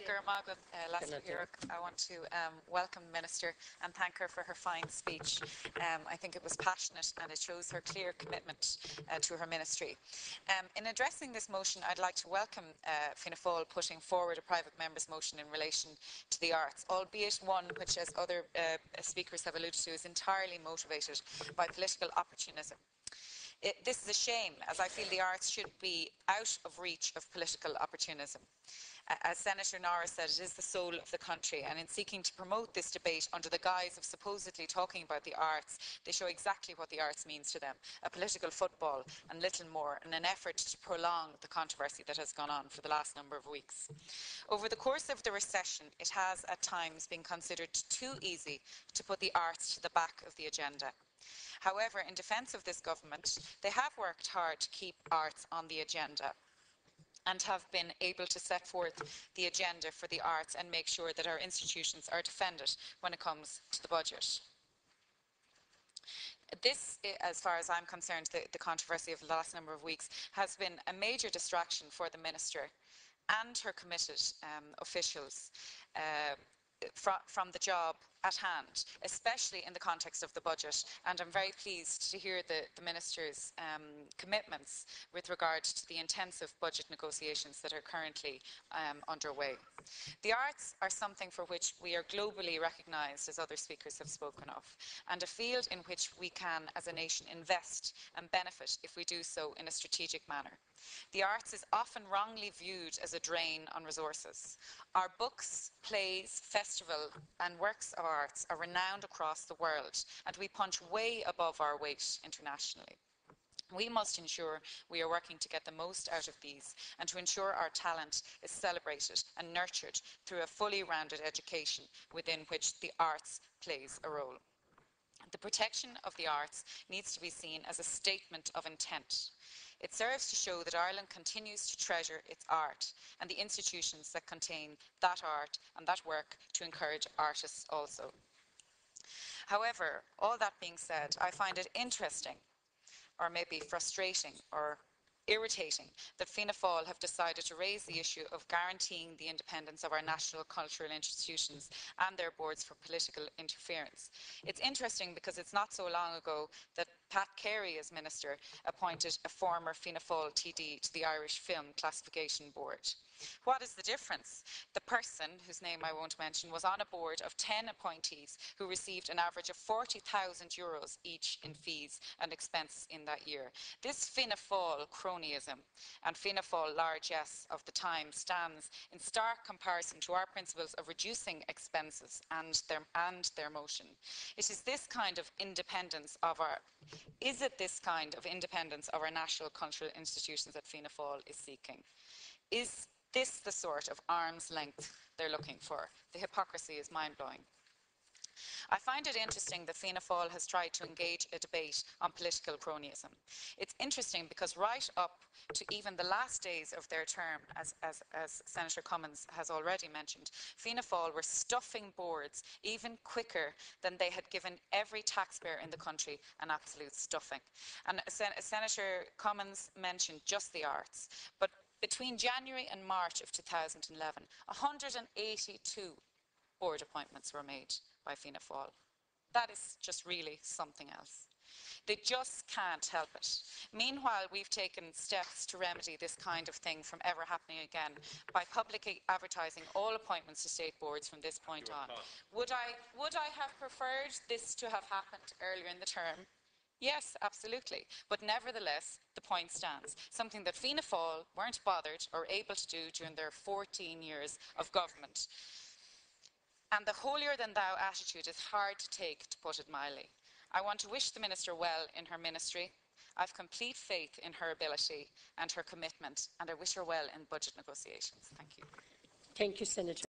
I want to welcome the Minister and thank her for her fine speech. I think it was passionate and it shows her clear commitment to her ministry. In addressing this motion, I'd like to welcome Fianna Fáil putting forward a private member's motion in relation to the arts, albeit one which, as other speakers have alluded to, is entirely motivated by political opportunism. This is a shame, as I feel the arts should be out of reach of political opportunism. As Senator Noone said, it is the soul of the country, and in seeking to promote this debate under the guise of supposedly talking about the arts, they show exactly what the arts means to them, a political football and little more, in an effort to prolong the controversy that has gone on for the last number of weeks. Over the course of the recession, it has at times been considered too easy to put the arts to the back of the agenda. However, in defence of this government, they have worked hard to keep arts on the agenda and have been able to set forth the agenda for the arts and make sure that our institutions are defended when it comes to the budget. This, as far as I'm concerned, the controversy of the last number of weeks, has been a major distraction for the Minister and her committed officials from the job at hand, especially in the context of the budget. And I'm very pleased to hear the Minister's commitments with regard to the intensive budget negotiations that are currently underway. The arts are something for which we are globally recognised, as other speakers have spoken of, and a field in which we can, as a nation, invest and benefit if we do so in a strategic manner. The arts is often wrongly viewed as a drain on resources. Our books, plays, festival and works of arts are renowned across the world, and we punch way above our weight internationally. We must ensure we are working to get the most out of these and to ensure our talent is celebrated and nurtured through a fully rounded education within which the arts plays a role. The protection of the arts needs to be seen as a statement of intent. It serves to show that Ireland continues to treasure its art and the institutions that contain that art and that work to encourage artists also. However, all that being said, I find it interesting, or maybe frustrating or irritating, that Fianna Fáil have decided to raise the issue of guaranteeing the independence of our national cultural institutions and their boards for political interference. It's interesting because it's not so long ago that Pat Carey, as Minister, appointed a former Fianna Fáil TD to the Irish Film Classification Board. What is the difference? The person, whose name I won't mention, was on a board of 10 appointees who received an average of €40,000 each in fees and expenses in that year. This Fianna Fáil cronyism and Fianna Fáil largesse of the time stands in stark comparison to our principles of reducing expenses and their motion. It is this kind of independence of our national cultural institutions that Fianna Fáil is seeking? Is this the sort of arm's length they're looking for? The hypocrisy is mind-blowing. I find it interesting that Fianna Fáil has tried to engage a debate on political cronyism. It's interesting because right up to even the last days of their term, as Senator Cummins has already mentioned, Fianna Fáil were stuffing boards even quicker than they had given every taxpayer in the country an absolute stuffing. And Senator Cummins mentioned just the arts, but between January and March of 2011, 182 board appointments were made by Fianna Fáil. That is just really something else. They just can't help it. Meanwhile, we've taken steps to remedy this kind of thing from ever happening again by publicly advertising all appointments to state boards from this point on. Would I have preferred this to have happened earlier in the term? Yes, absolutely. But nevertheless, the point stands. Something that Fianna Fáil weren't bothered or able to do during their 14 years of government. And the holier-than-thou attitude is hard to take, to put it mildly. I want to wish the Minister well in her ministry. I have complete faith in her ability and her commitment, and I wish her well in budget negotiations. Thank you. Thank you, Senator.